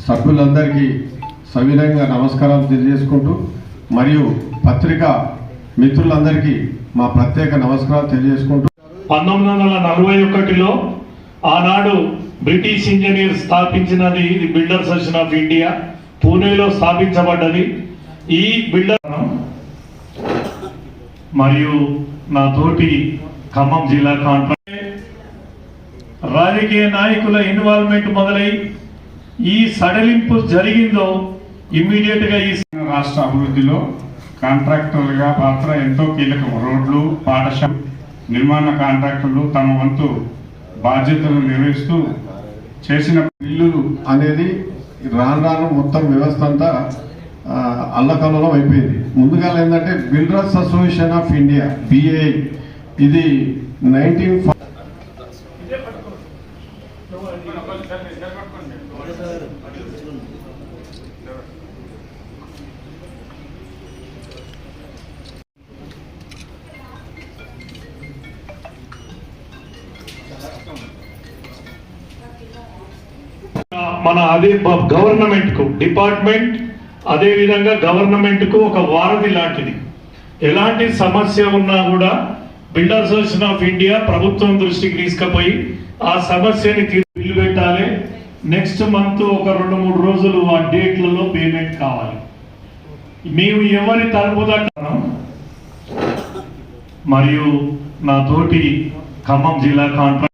సభ్యులందరికీ సవినయంగా నమస్కారాలు తెలియజేసుకుంటూ మరియు పత్రికా మిత్రులందరికీ మా ప్రత్యేక నమస్కారాలు తెలియజేసుకుంటూ 1941లో ఆనాడు బ్రిటిష్ ఇంజనీర్ స్థాపించినది ఇది బిల్డర్ అసోసియేషన్ ఆఫ్ ఇండియా పూణేలో స్థాపించబడ్డది. ఈ బిల్డర్ మరియు నా తోటి ఖమ్మం జిల్లా కాంట్రాక్ట్ రాజకీయ నాయకుల ఇన్వాల్వ్మెంట్ మొదలై ఈ సడలింపు జరిగిందో ఇమ్మీడియట్ గా ఈ రాష్ట్ర అభివృద్ధిలో కాంట్రాక్టర్లుగా పాత్ర ఎంతో కీలకం. రోడ్లు, పాఠశాల నిర్మాణ కాంట్రాక్టర్లు తమ వంతు బాధ్యతలు నిర్వహిస్తూ చేసిన బిల్లులు అనేది రాను రాను మొత్తం వ్యవస్థ అంతా అల్లకల్లోలం అయిపోయింది. ముందుగా ఏంటంటే builders association of India BAI ఇది 19 మన అదే గవర్నమెంట్ కు డిపార్ట్మెంట్ అదే విధంగా గవర్నమెంట్ కు ఒక వారధి లాంటిది. ఎలాంటి సమస్య ఉన్నా కూడా బిల్డర్ అసోసియేషన్ ఆఫ్ ఇండియా ప్రభుత్వం దృష్టికి తీసుకుపోయి ఆ సమస్యని బిల్లు పెట్టాలి. నెక్స్ట్ మంత్ ఒక 2-3 రోజులు ఆ డేట్లలో పేమెంట్ కావాలి. మేము ఎవరి తరపుదంటాం మరియు నా తోటి ఖమ్మం జిల్లా కాంట్రాక్ట్